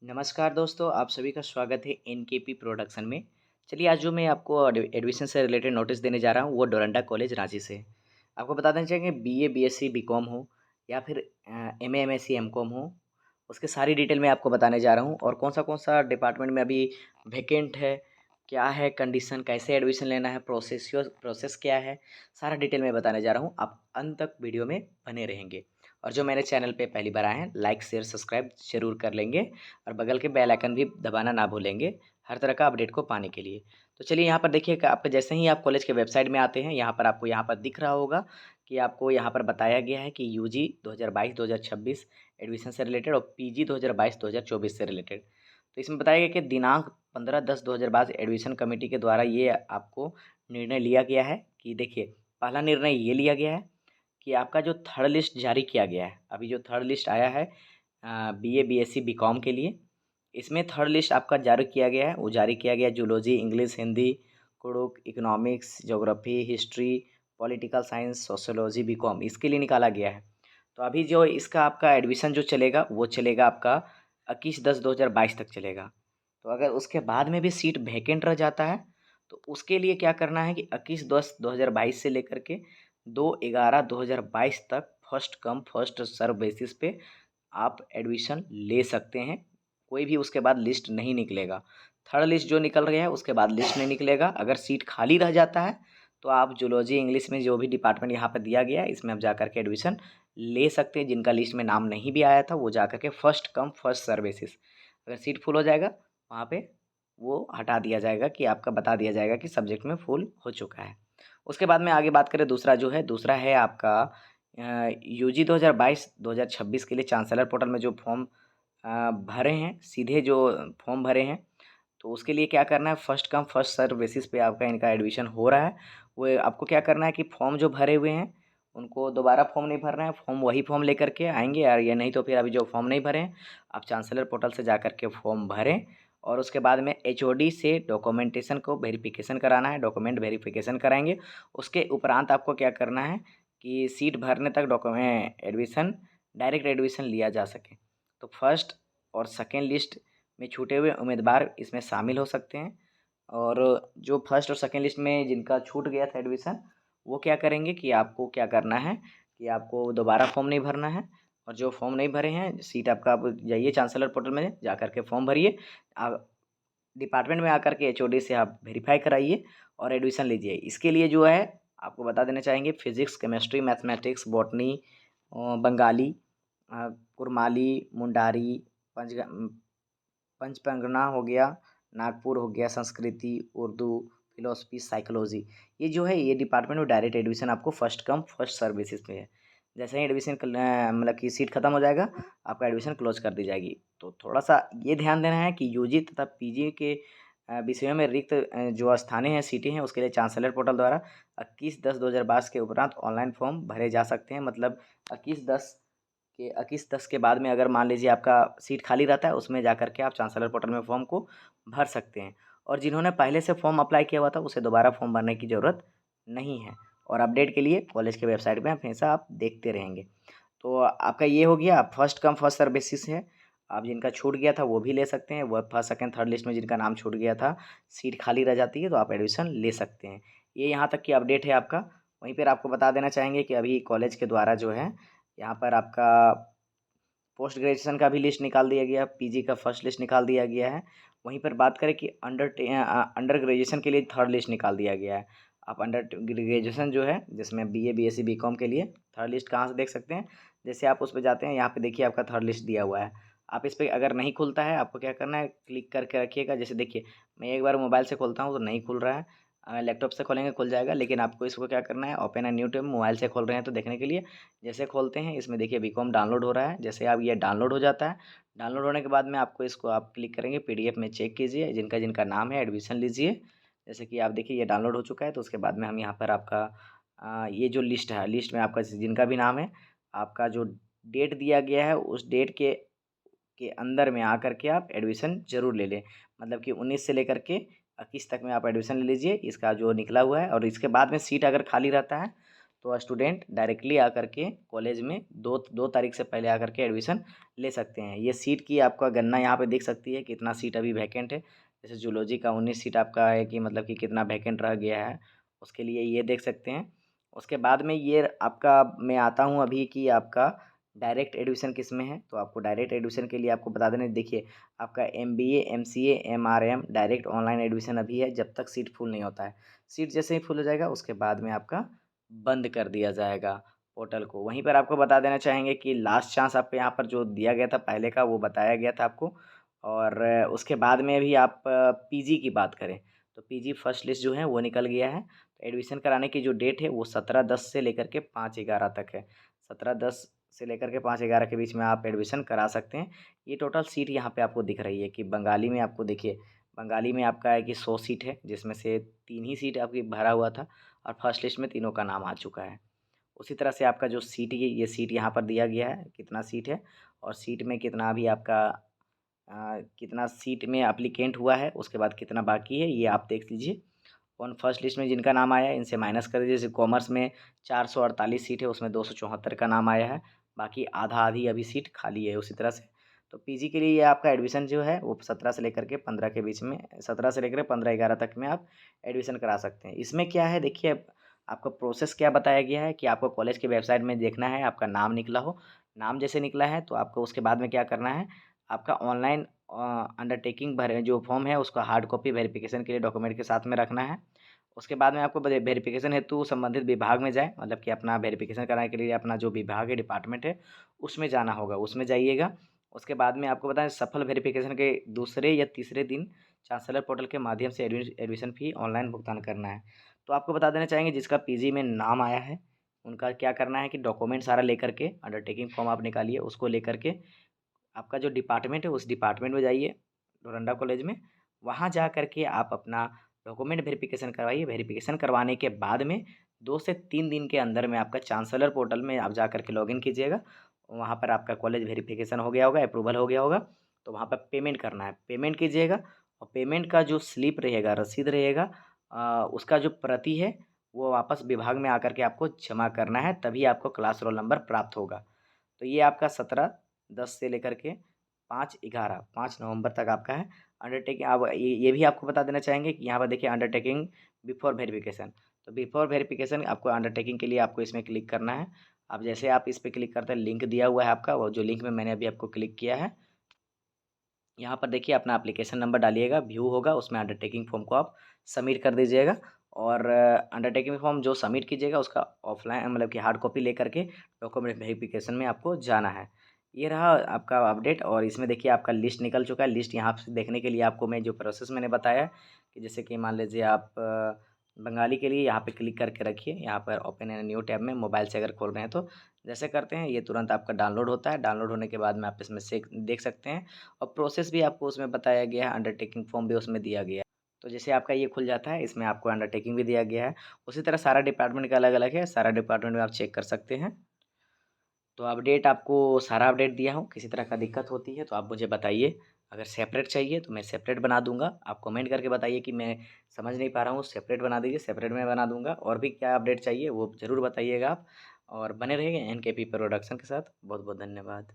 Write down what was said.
नमस्कार दोस्तों, आप सभी का स्वागत है एनकेपी प्रोडक्शन में। चलिए आज जो मैं आपको एडमिशन से रिलेटेड नोटिस देने जा रहा हूँ वो डोरंडा कॉलेज रांची से है। आपको बता देना चाहेंगे बीए, बीएससी, बीकॉम हो या फिर एमए, एमएससी, एमकॉम हो, उसके सारी डिटेल मैं आपको बताने जा रहा हूँ और कौन सा डिपार्टमेंट में अभी वैकेंट है, क्या है कंडीशन, कैसे एडमिशन लेना है, प्रोसेस क्या है, सारा डिटेल मैं बताने जा रहा हूँ। आप अंत तक वीडियो में बने रहेंगे और जो मेरे चैनल पे पहली बार आए हैं लाइक शेयर सब्सक्राइब जरूर कर लेंगे और बगल के बेल आइकन भी दबाना ना भूलेंगे हर तरह का अपडेट को पाने के लिए। तो चलिए यहाँ पर देखिए कि आपका जैसे ही आप कॉलेज के वेबसाइट में आते हैं यहाँ पर आपको यहाँ पर दिख रहा होगा कि आपको यहाँ पर बताया गया है कि यूजी 2022-2026 एडमिशन से रिलेटेड और पीजी 2022-2024 से रिलेटेड। तो इसमें बताया गया कि दिनांक 15/10/2022 एडमिशन कमेटी के द्वारा ये आपको निर्णय लिया गया है कि देखिए, पहला निर्णय ये लिया गया है कि आपका जो थर्ड लिस्ट जारी किया गया है, अभी जो थर्ड लिस्ट आया है बीए, बीएससी, बीकॉम के लिए, इसमें थर्ड लिस्ट आपका जारी किया गया है। वो जारी किया गया है zoology, English, Hindi, Kurukh, economics, geography, history, political science, sociology, BCom इसके लिए निकाला गया है। तो अभी जो इसका आपका एडमिशन जो चलेगा वो चलेगा आपका 21/10/2022 तक चलेगा। तो अगर उसके बाद में भी सीट वैकेंट रह जाता है तो उसके लिए क्या करना है कि 21/10/2022 से लेकर के 2/11/2022 तक first come first serve basis पे आप एडमिशन ले सकते हैं। कोई भी उसके बाद लिस्ट नहीं निकलेगा। थर्ड लिस्ट जो निकल गया है उसके बाद लिस्ट नहीं निकलेगा। अगर सीट खाली रह जाता है तो आप जूलॉजी, इंग्लिश में जो भी डिपार्टमेंट यहाँ पर दिया गया है इसमें आप जा कर के एडमिशन ले सकते हैं। जिनका लिस्ट में नाम नहीं भी आया था वो जा कर के first come first serve basis, अगर सीट फुल हो जाएगा वहाँ पे वो हटा दिया जाएगा कि आपका बता दिया जाएगा कि सब्जेक्ट में फुल हो चुका है। उसके बाद में आगे बात करें दूसरा है आपका यूजी 2022-2026 के लिए चांसलर पोर्टल में जो फॉर्म भरे हैं, सीधे जो फॉर्म भरे हैं तो उसके लिए क्या करना है, first come first serve basis पे आपका इनका एडमिशन हो रहा है। वो आपको क्या करना है कि फॉर्म जो भरे हुए हैं उनको दोबारा फॉर्म नहीं भरना है, फॉर्म वही फॉर्म लेकर के आएंगे यार, या नहीं तो फिर अभी जो फॉर्म नहीं भरे हैं आप चांसलर पोर्टल से जा कर के फॉर्म भरें और उसके बाद में एचओडी से डॉक्यूमेंटेशन को वेरिफिकेशन कराना है, डॉक्यूमेंट वेरिफिकेशन कराएंगे। उसके उपरांत आपको क्या करना है कि सीट भरने तक डॉक्यूमेंट एडमिशन डायरेक्ट एडमिशन लिया जा सके। तो फर्स्ट और सेकेंड लिस्ट में छूटे हुए उम्मीदवार इसमें शामिल हो सकते हैं और जो फर्स्ट और सेकेंड लिस्ट में जिनका छूट गया था एडमिशन वो क्या करेंगे कि आपको क्या करना है कि आपको दोबारा फॉर्म नहीं भरना है और जो फॉर्म नहीं भरे हैं सीट आपका, आप जाइए चांसलर पोर्टल में जा कर के फॉर्म भरिए, डिपार्टमेंट में आकर के एचओडी से आप वेरीफाई कराइए और एडमिशन लीजिए। इसके लिए जो है आपको बता देना चाहेंगे physics, chemistry, mathematics, botany, Bengali, Kurmali, Mundari, पंच पंचपरगना हो गया, नागपुर हो गया, संस्कृति, उर्दू, फिलोसफी, साइकोलॉजी, ये जो है ये डिपार्टमेंट में डायरेक्ट एडमिशन आपको first come first serve basis पे है। जैसे ही एडमिशन मतलब कि सीट खत्म हो जाएगा आपका एडमिशन क्लोज कर दी जाएगी। तो थोड़ा सा ये ध्यान देना है कि यूजी तथा पीजी के विषयों में रिक्त जो स्थानें हैं, सीटें हैं, उसके लिए चांसलर पोर्टल द्वारा 21/10/2022 के उपरांत ऑनलाइन फॉर्म भरे जा सकते हैं। मतलब 21/10 के बाद में अगर मान लीजिए आपका सीट खाली रहता है उसमें जा कर के आप चांसलर पोर्टल में फॉर्म को भर सकते हैं और जिन्होंने पहले से फॉर्म अप्लाई किया हुआ था उसे दोबारा फॉर्म भरने की ज़रूरत नहीं है। और अपडेट के लिए कॉलेज के वेबसाइट पे हमेशा आप देखते रहेंगे। तो आपका ये हो गया, first come first serve basis है। आप जिनका छूट गया था वो भी ले सकते हैं, वो फर्स्ट सेकंड थर्ड लिस्ट में जिनका नाम छूट गया था, सीट खाली रह जाती है तो आप एडमिशन ले सकते हैं। ये यहाँ तक की अपडेट है आपका। वहीं पर आपको बता देना चाहेंगे कि अभी कॉलेज के द्वारा जो है यहाँ पर आपका पोस्ट ग्रेजुएशन का भी लिस्ट निकाल दिया गया, पीजी का फर्स्ट लिस्ट निकाल दिया गया है। वहीं पर बात करें कि अंडर ग्रेजुएशन के लिए थर्ड लिस्ट निकाल दिया गया है। आप अंडर ग्रेजुएशन जो है जिसमें बीए, बीएससी, बीकॉम के लिए थर्ड लिस्ट कहाँ से देख सकते हैं, जैसे आप उस पर जाते हैं यहाँ पे देखिए आपका थर्ड लिस्ट दिया हुआ है। आप इस पर अगर नहीं खुलता है आपको क्या करना है, क्लिक करके रखिएगा। जैसे देखिए मैं एक बार मोबाइल से खोलता हूँ तो नहीं खुल रहा है, लैपटॉप से खोलेंगे खुल जाएगा, लेकिन आपको इसको क्या करना है, open a new tab, mobile से खोल रहे हैं तो देखने के लिए जैसे खोलते हैं इसमें देखिए बीकॉम डाउनलोड हो रहा है। जैसे अब ये डाउनलोड हो जाता है, डाउनलोड होने के बाद में आपको इसको आप क्लिक करेंगे, पीडीएफ में चेक कीजिए, जिनका जिनका नाम है एडमिशन लीजिए। जैसे कि आप देखिए ये डाउनलोड हो चुका है तो उसके बाद में हम यहाँ पर आपका ये जो लिस्ट है, लिस्ट में आपका जिनका भी नाम है, आपका जो डेट दिया गया है उस डेट के अंदर में आकर के आप एडमिशन ज़रूर ले लें। मतलब कि 19 से लेकर के 21 तक में आप एडमिशन ले लीजिए, इसका जो निकला हुआ है। और इसके बाद में सीट अगर खाली रहता है तो स्टूडेंट डायरेक्टली आकर के कॉलेज में 2 तारीख से पहले आकर के एडमिशन ले सकते हैं। ये सीट की आपका गणना यहाँ पे देख सकती है कितना सीट अभी वैकेंट है। जैसे जूलॉजी का 19 सीट आपका है कि मतलब कि कितना वैकेंट रह गया है, उसके लिए ये देख सकते हैं। उसके बाद में ये आपका मैं आता हूँ अभी कि आपका डायरेक्ट एडमिशन किस में है। तो आपको डायरेक्ट एडमिशन के लिए आपको बता देना, देखिए आपका MBA MCA MRM direct online admission अभी है, जब तक सीट फुल नहीं होता है। सीट जैसे ही फुल हो जाएगा उसके बाद में आपका बंद कर दिया जाएगा पोर्टल को। वहीं पर आपको बता देना चाहेंगे कि लास्ट चांस आपको यहाँ पर जो दिया गया था पहले का, वो बताया गया था आपको। और उसके बाद में भी आप PG की बात करें तो PG फर्स्ट लिस्ट जो है वो निकल गया है। तो एडमिशन कराने की जो डेट है वो 17/10 से लेकर के 5/11 तक है। 17/10 से लेकर के 5/11 के बीच में आप एडमिशन करा सकते हैं। ये टोटल सीट यहाँ पे आपको दिख रही है कि बंगाली में आपको देखिए, बंगाली में आपका है कि 100 सीट है, जिसमें से 3 ही सीट आपकी भरा हुआ था और फर्स्ट लिस्ट में तीनों का नाम आ चुका है। उसी तरह से आपका जो सीट ये सीट यहाँ पर दिया गया है कितना सीट है और सीट में कितना अभी आपका कितना सीट में एप्लीकेंट हुआ है, उसके बाद कितना बाकी है ये आप देख लीजिए। और फर्स्ट लिस्ट में जिनका नाम आया है इनसे माइनस कर दीजिए। जैसे कॉमर्स में 448 सीट है, उसमें 274 का नाम आया है, बाकी आधा आधी अभी सीट खाली है। उसी तरह से तो PG के लिए ये आपका एडमिशन जो है वो 17 से लेकर के 15 के बीच में, 17 से लेकर 15/11 तक में आप एडमिशन करा सकते हैं। इसमें क्या है देखिए, आपका प्रोसेस क्या बताया गया है कि आपको कॉलेज के वेबसाइट में देखना है, आपका नाम निकला हो। नाम जैसे निकला है तो आपको उसके बाद में क्या करना है, आपका ऑनलाइन अंडरटेकिंग भरे जो फॉर्म है उसका हार्ड कॉपी वेरिफिकेशन के लिए डॉक्यूमेंट के साथ में रखना है। उसके बाद में आपको वेरिफिकेशन हेतु संबंधित विभाग में जाए, मतलब कि अपना वेरिफिकेशन कराने के लिए अपना जो विभाग है, डिपार्टमेंट है, उसमें जाना होगा, उसमें जाइएगा। उसके बाद में आपको बताएं सफल वेरिफिकेशन के दूसरे या तीसरे दिन चांसलर पोर्टल के माध्यम से एडमिशन फ़ी ऑनलाइन भुगतान करना है। तो आपको बता देना चाहेंगे जिसका PG में नाम आया है उनका क्या करना है कि डॉक्यूमेंट सारा लेकर के अंडरटेकिंग फॉर्म आप निकालिए, उसको लेकर के आपका जो डिपार्टमेंट है उस डिपार्टमेंट में जाइए डोरंडा कॉलेज में। वहाँ जा कर के आप अपना डॉक्यूमेंट वेरिफिकेशन करवाइए। वेरिफिकेशन करवाने के बाद में 2 से 3 दिन के अंदर में आपका चांसलर पोर्टल में आप जा कर के लॉगिन कीजिएगा। वहाँ पर आपका कॉलेज वेरिफिकेशन हो गया होगा, अप्रूवल हो गया होगा, तो वहाँ पर पेमेंट करना है, पेमेंट कीजिएगा। और पेमेंट का जो स्लिप रहेगा, रसीद रहेगा, उसका जो प्रति है वो वापस विभाग में आकर के आपको जमा करना है, तभी आपको क्लास रोल नंबर प्राप्त होगा। तो ये आपका 17/10 से लेकर के 5 नवंबर तक आपका है अंडरटेकिंग। अब ये भी आपको बता देना चाहेंगे कि यहाँ पर देखिए अंडरटेकिंग बिफोर वेरिफिकेशन। तो बिफोर वेरिफिकेशन आपको अंडरटेकिंग के लिए आपको इसमें क्लिक करना है। अब जैसे आप इस पर क्लिक करते हैं, लिंक दिया हुआ है आपका, वो जो लिंक में मैंने अभी आपको क्लिक किया है, यहाँ पर देखिए अपना एप्लीकेशन नंबर डालिएगा, व्यू होगा उसमें अंडरटेकिंग फॉर्म को आप सबमिट कर दीजिएगा। और अंडरटेकिंग फॉर्म जो सबमिट कीजिएगा उसका ऑफलाइन मतलब कि हार्ड कॉपी लेकर के डॉक्यूमेंट वेरिफिकेशन में आपको जाना है। ये रहा आपका अपडेट। और इसमें देखिए आपका लिस्ट निकल चुका है। लिस्ट यहाँ से देखने के लिए आपको मैं जो प्रोसेस मैंने बताया कि जैसे कि मान लीजिए आप बंगाली के लिए यहाँ पे क्लिक करके रखिए, यहाँ पर ओपन इन न्यू टैब में मोबाइल से अगर खोल रहे हैं तो जैसे करते हैं ये तुरंत आपका डाउनलोड होता है। डाउनलोड होने के बाद में आप इसमें से देख सकते हैं और प्रोसेस भी आपको उसमें बताया गया है, अंडरटेकिंग फॉर्म भी उसमें दिया गया है। तो जैसे आपका ये खुल जाता है, इसमें आपको अंडरटेकिंग भी दिया गया है। उसी तरह सारा डिपार्टमेंट का अलग अलग है, सारा डिपार्टमेंट में आप चेक कर सकते हैं। तो अपडेट आपको सारा अपडेट दिया हूँ, किसी तरह का दिक्कत होती है तो आप मुझे बताइए। अगर सेपरेट चाहिए तो मैं सेपरेट बना दूंगा, आप कमेंट करके बताइए कि मैं समझ नहीं पा रहा हूँ, सेपरेट बना दीजिए, सेपरेट में बना दूंगा। और भी क्या अपडेट चाहिए वो ज़रूर बताइएगा आप। और बने रहिएगा NKP प्रोडक्शन के साथ। बहुत बहुत धन्यवाद।